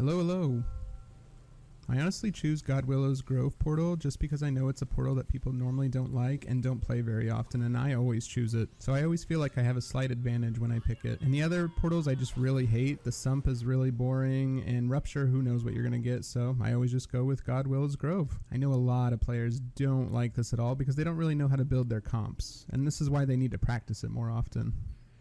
Hello, hello. I honestly choose Godwillow's Grove portal just because I know it's a portal that people normally don't like and don't play very often, and I always choose it. So I always feel like I have a slight advantage when I pick it. And the other portals I just really hate. The Sump is really boring, and Rupture, who knows what you're going to get, so I always just go with Godwillow's Grove. I know a lot of players don't like this at all because they don't really know how to build their comps, and this is why they need to practice it more often.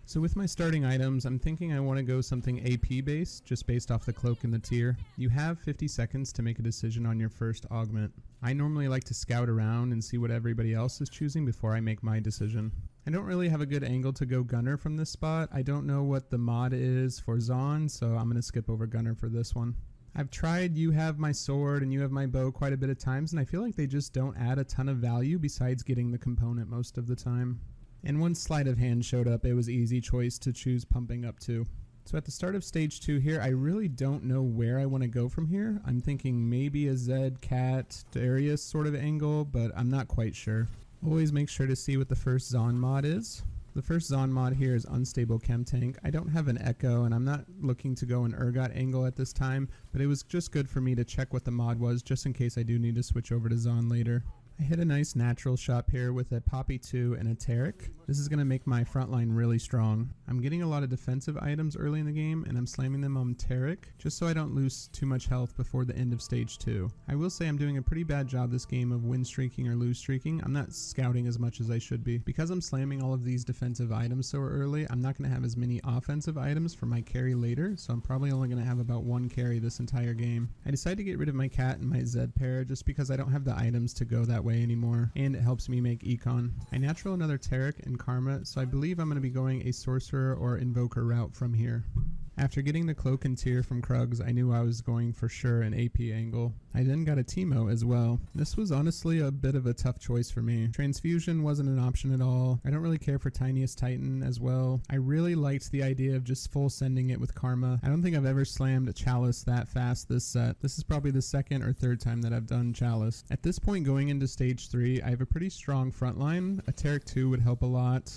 So with my starting items, I'm thinking I want to go something AP based, just based off the cloak and the tier. You have 50 seconds to make a decision on your first augment. I normally like to scout around and see what everybody else is choosing before I make my decision. I don't really have a good angle to go Gunner from this spot. I don't know what the mod is for Zon, so I'm going to skip over Gunner for this one. I've tried You Have My Sword and You Have My Bow quite a bit of times, and I feel like they just don't add a ton of value besides getting the component most of the time. And once Sleight of Hand showed up, it was easy choice to choose Pumping Up to. So at the start of stage 2 here, I really don't know where I want to go from here. I'm thinking maybe a Zed, Cat, Darius sort of angle, but I'm not quite sure. Always make sure to see what the first Zon mod is. The first Zon mod here is Unstable Chem Tank. I don't have an Echo, and I'm not looking to go an Urgot angle at this time, but it was just good for me to check what the mod was, just in case I do need to switch over to Zon later. I hit a nice natural shop here with a Poppy 2 and a Taric. This is going to make my front line really strong. I'm getting a lot of defensive items early in the game, and I'm slamming them on Taric just so I don't lose too much health before the end of stage 2. I will say I'm doing a pretty bad job this game of win streaking or lose streaking. I'm not scouting as much as I should be. Because I'm slamming all of these defensive items so early, I'm not going to have as many offensive items for my carry later, so I'm probably only going to have about one carry this entire game. I decided to get rid of my Cat and my Zed pair just because I don't have the items to go that way anymore, and it helps me make econ. I natural another Taric and Karma, so I believe I'm going to be going a Sorcerer or Invoker route from here. After getting the Cloak and Tier from Krugs, I knew I was going for sure an AP angle. I then got a Teemo as well. This was honestly a bit of a tough choice for me. Transfusion wasn't an option at all. I don't really care for Tiniest Titan as well. I really liked the idea of just full sending it with Karma. I don't think I've ever slammed a Chalice that fast this set. This is probably the second or third time that I've done Chalice. At this point going into stage 3, I have a pretty strong front line. A Taric 2 would help a lot,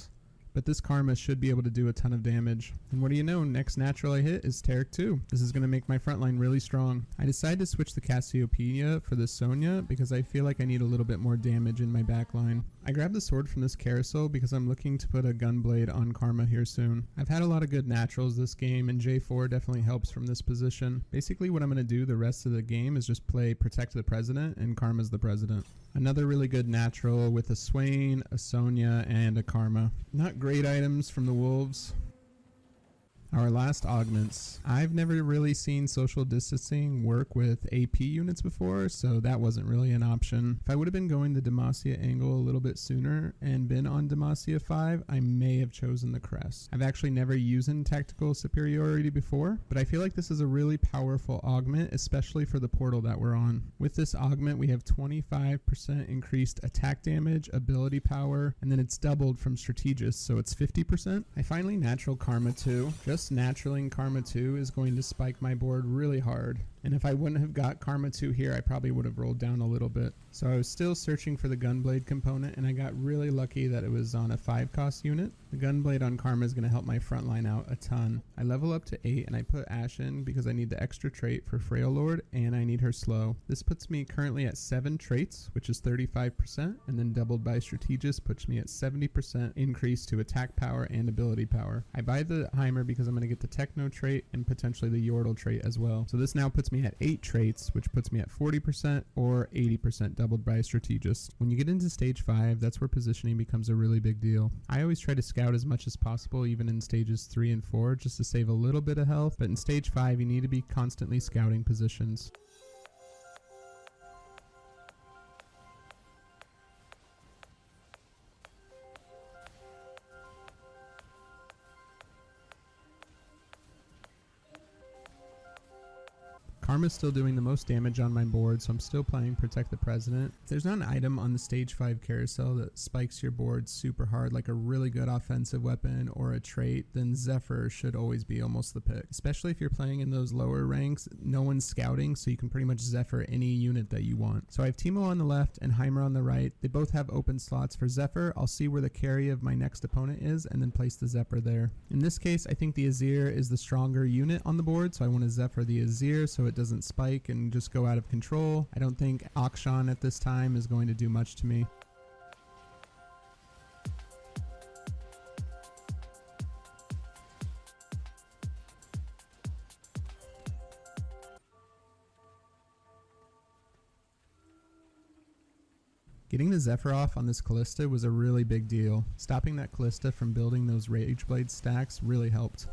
but this Karma should be able to do a ton of damage. And what do you know, next natural I hit is Taric 2. This is going to make my front line really strong. I decided to switch the Cassiopeia for the Sonya because I feel like I need a little bit more damage in my back line. I grabbed the sword from this carousel because I'm looking to put a Gunblade on Karma here soon. I've had a lot of good naturals this game, and J4 definitely helps from this position. Basically what I'm going to do the rest of the game is just play Protect the President, and Karma's the President. Another really good natural with a Swain, a Sonya, and a Karma. Not great items from the Wolves. Our last augments. I've never really seen social distancing work with AP units before, so that wasn't really an option. If I would have been going the Demacia angle a little bit sooner and been on Demacia 5, I may have chosen the Crest. I've actually never used tactical superiority before, but I feel like this is a really powerful augment, especially for the portal that we're on. With this augment, we have 25% increased attack damage, ability power, and then it's doubled from Strategist, so it's 50%. I finally natural Karma 2. Just naturaling Karma 2 is going to spike my board really hard. And if I wouldn't have got Karma 2 here, I probably would have rolled down a little bit. So I was still searching for the Gunblade component, and I got really lucky that it was on a 5-cost unit. The Gunblade on Karma is going to help my front line out a ton. I level up to 8, and I put Ash in because I need the extra trait for Frail Lord, and I need her slow. This puts me currently at 7 traits, which is 35%, and then doubled by Strategist puts me at 70% increase to attack power and ability power. I buy the Heimer because I'm going to get the Techno trait and potentially the Yordle trait as well. So this now puts me at 8 traits, which puts me at 40% or 80% doubled by a Strategist. When you get into stage 5, that's where positioning becomes a really big deal. I always try to scout as much as possible, even in stages 3 and 4, just to save a little bit of health, but in stage 5, you need to be constantly scouting positions. Karma's still doing the most damage on my board, so I'm still playing Protect the President. If there's not an item on the stage 5 carousel that spikes your board super hard, like a really good offensive weapon or a trait, then Zephyr should always be almost the pick. Especially if you're playing in those lower ranks, no one's scouting, so you can pretty much Zephyr any unit that you want. So I have Teemo on the left and Heimer on the right. They both have open slots for Zephyr. I'll see where the carry of my next opponent is and then place the Zephyr there. In this case, I think the Azir is the stronger unit on the board, so I want to Zephyr the Azir so it it doesn't spike and just go out of control. I don't think Akshan at this time is going to do much to me. Getting the Zephyr off on this Callista was a really big deal. Stopping that Callista from building those Rageblade stacks really helped.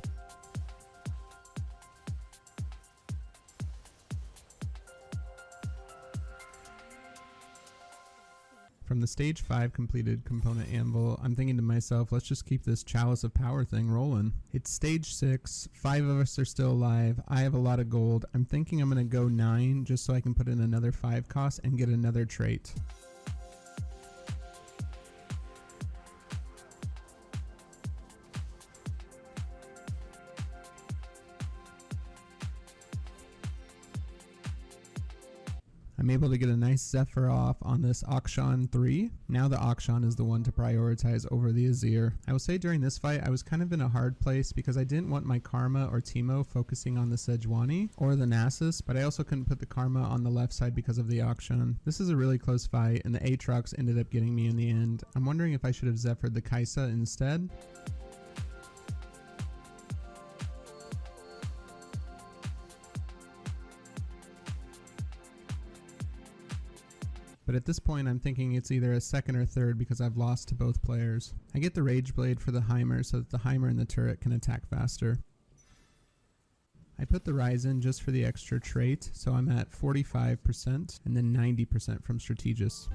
From the stage 5 completed component anvil, I'm thinking to myself, let's just keep this Chalice of Power thing rolling. It's stage 6, 5 of us are still alive, I have a lot of gold. I'm thinking I'm going to go 9 just so I can put in another 5 cost and get another trait. I'm able to get a nice Zephyr off on this Akshan 3. Now the Akshan is the one to prioritize over the Azir. I will say during this fight I was kind of in a hard place because I didn't want my Karma or Teemo focusing on the Sejuani or the Nasus, but I also couldn't put the Karma on the left side because of the Akshan. This is a really close fight and the Aatrox ended up getting me in the end. I'm wondering if I should have Zephyr'd the Kai'Sa instead. But at this point I'm thinking it's either a second or third because I've lost to both players. I get the Rageblade for the Heimer so that the Heimer and the turret can attack faster. I put the Ryze in just for the extra trait, so I'm at 45% and then 90% from Strategist.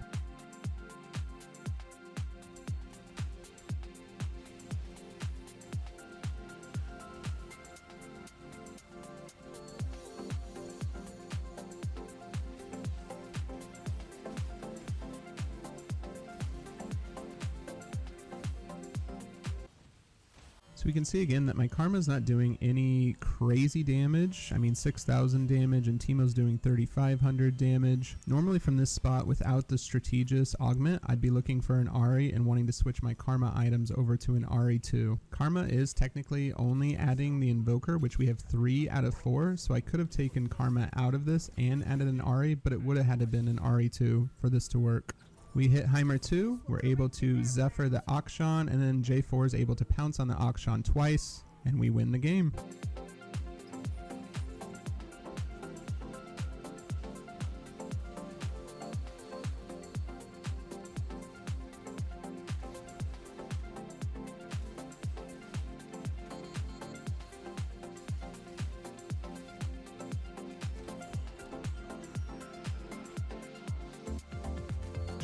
So we can see again that my Karma's not doing any crazy damage. I mean 6,000 damage and Teemo's doing 3,500 damage. Normally from this spot without the Strategist augment, I'd be looking for an Ahri and wanting to switch my Karma items over to an Ahri 2. Karma is technically only adding the Invoker, which we have 3 out of 4, so I could have taken Karma out of this and added an Ahri, but it would have had to been an Ahri 2 for this to work. We hit Heimer 2, we're able to Zephyr the Akshan, and then J4 is able to pounce on the Akshan twice, and we win the game.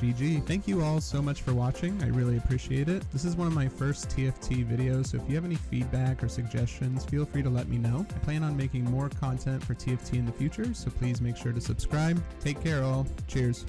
GG. Thank you all so much for watching. I really appreciate it. This is one of my first TFT videos, so if you have any feedback or suggestions, feel free to let me know. I plan on making more content for TFT in the future, so please make sure to subscribe. Take care all. Cheers.